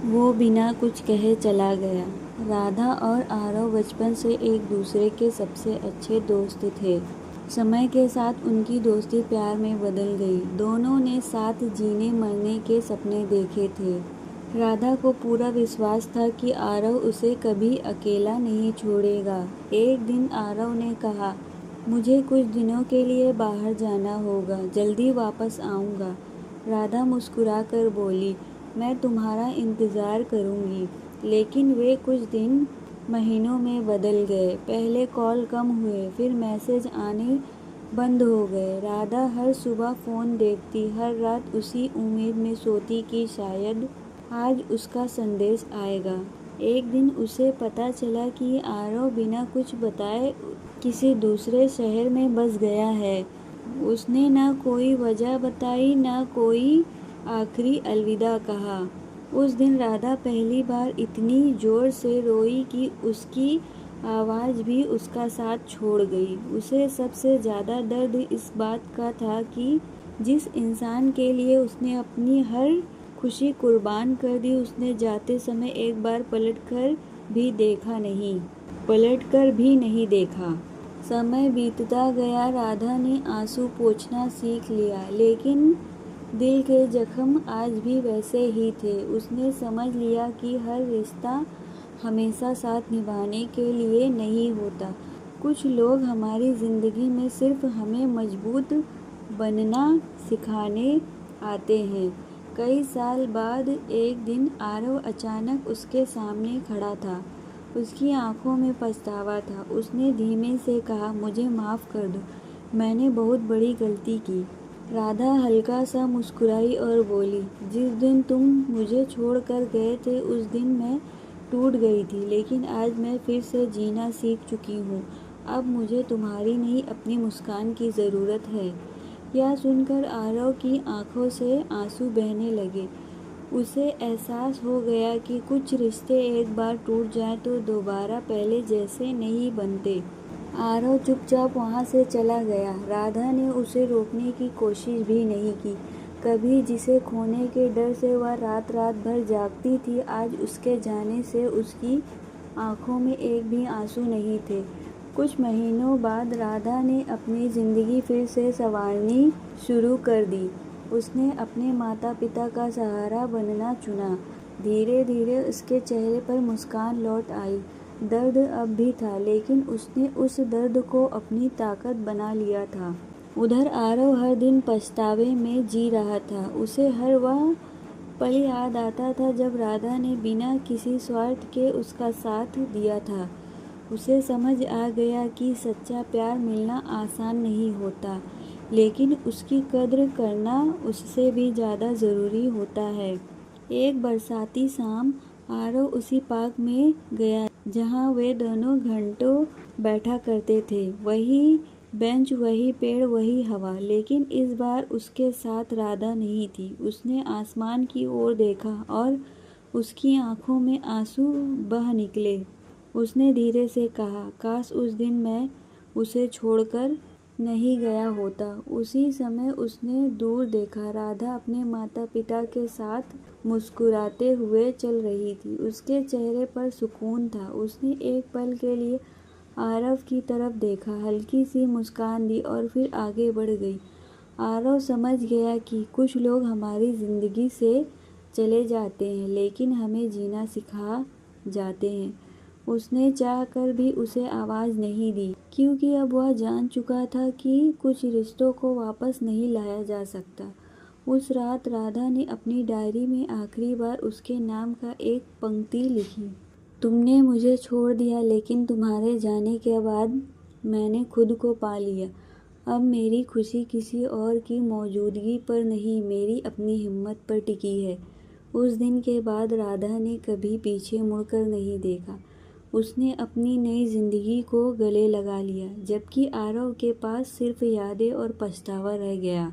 वो बिना कुछ कहे चला गया। राधा और आरव बचपन से एक दूसरे के सबसे अच्छे दोस्त थे। समय के साथ उनकी दोस्ती प्यार में बदल गई। दोनों ने साथ जीने मरने के सपने देखे थे। राधा को पूरा विश्वास था कि आरव उसे कभी अकेला नहीं छोड़ेगा। एक दिन आरव ने कहा, मुझे कुछ दिनों के लिए बाहर जाना होगा, जल्दी वापस आऊँगा। राधा मुस्कुराकर बोली, मैं तुम्हारा इंतज़ार करूँगी। लेकिन वे कुछ दिन महीनों में बदल गए। पहले कॉल कम हुए, फिर मैसेज आने बंद हो गए। राधा हर सुबह फ़ोन देखती, हर रात उसी उम्मीद में सोती कि शायद आज उसका संदेश आएगा। एक दिन उसे पता चला कि आरव बिना कुछ बताए किसी दूसरे शहर में बस गया है। उसने ना कोई वजह बताई, ना कोई आखिरी अलविदा कहा। उस दिन राधा पहली बार इतनी जोर से रोई कि उसकी आवाज़ भी उसका साथ छोड़ गई। उसे सबसे ज़्यादा दर्द इस बात का था कि जिस इंसान के लिए उसने अपनी हर खुशी कुर्बान कर दी, उसने जाते समय एक बार पलटकर भी नहीं देखा। समय बीतता गया, राधा ने आंसू पोंछना सीख लिया, लेकिन दिल के जख्म आज भी वैसे ही थे। उसने समझ लिया कि हर रिश्ता हमेशा साथ निभाने के लिए नहीं होता। कुछ लोग हमारी ज़िंदगी में सिर्फ हमें मजबूत बनना सिखाने आते हैं। कई साल बाद एक दिन आरव अचानक उसके सामने खड़ा था। उसकी आंखों में पछतावा था। उसने धीमे से कहा, मुझे माफ़ कर दो, मैंने बहुत बड़ी गलती की। राधा हल्का सा मुस्कुराई और बोली, जिस दिन तुम मुझे छोड़ कर गए थे उस दिन मैं टूट गई थी, लेकिन आज मैं फिर से जीना सीख चुकी हूँ। अब मुझे तुम्हारी नहीं, अपनी मुस्कान की ज़रूरत है। यह सुनकर आरव की आंखों से आंसू बहने लगे। उसे एहसास हो गया कि कुछ रिश्ते एक बार टूट जाएं तो दोबारा पहले जैसे नहीं बनते। आरव चुपचाप वहाँ से चला गया। राधा ने उसे रोकने की कोशिश भी नहीं की। कभी जिसे खोने के डर से वह रात रात भर जागती थी, आज उसके जाने से उसकी आंखों में एक भी आंसू नहीं थे। कुछ महीनों बाद राधा ने अपनी ज़िंदगी फिर से संवारनी शुरू कर दी। उसने अपने माता पिता का सहारा बनना चुना। धीरे धीरे उसके चेहरे पर मुस्कान लौट आई। दर्द अब भी था, लेकिन उसने उस दर्द को अपनी ताकत बना लिया था। उधर आरव हर दिन पछतावे में जी रहा था। उसे हर वह पल याद आता था जब राधा ने बिना किसी स्वार्थ के उसका साथ दिया था। उसे समझ आ गया कि सच्चा प्यार मिलना आसान नहीं होता, लेकिन उसकी कद्र करना उससे भी ज़्यादा ज़रूरी होता है। एक बरसाती शाम आरव उसी पार्क में गया जहाँ वे दोनों घंटों बैठा करते थे। वही बेंच, वही पेड़, वही हवा, लेकिन इस बार उसके साथ राधा नहीं थी। उसने आसमान की ओर देखा और उसकी आंखों में आंसू बह निकले। उसने धीरे से कहा, काश उस दिन मैं उसे छोड़कर नहीं गया होता। उसी समय उसने दूर देखा, राधा अपने माता पिता के साथ मुस्कुराते हुए चल रही थी। उसके चेहरे पर सुकून था। उसने एक पल के लिए आरव की तरफ देखा, हल्की सी मुस्कान दी और फिर आगे बढ़ गई। आरव समझ गया कि कुछ लोग हमारी ज़िंदगी से चले जाते हैं, लेकिन हमें जीना सिखा जाते हैं। उसने चाह कर भी उसे आवाज़ नहीं दी, क्योंकि अब वह जान चुका था कि कुछ रिश्तों को वापस नहीं लाया जा सकता। उस रात राधा ने अपनी डायरी में आखिरी बार उसके नाम का एक पंक्ति लिखी, तुमने मुझे छोड़ दिया, लेकिन तुम्हारे जाने के बाद मैंने खुद को पा लिया। अब मेरी खुशी किसी और की मौजूदगी पर नहीं, मेरी अपनी हिम्मत पर टिकी है। उस दिन के बाद राधा ने कभी पीछे मुड़कर नहीं देखा। उसने अपनी नई ज़िंदगी को गले लगा लिया, जबकि आरव के पास सिर्फ यादें और पछतावा रह गया।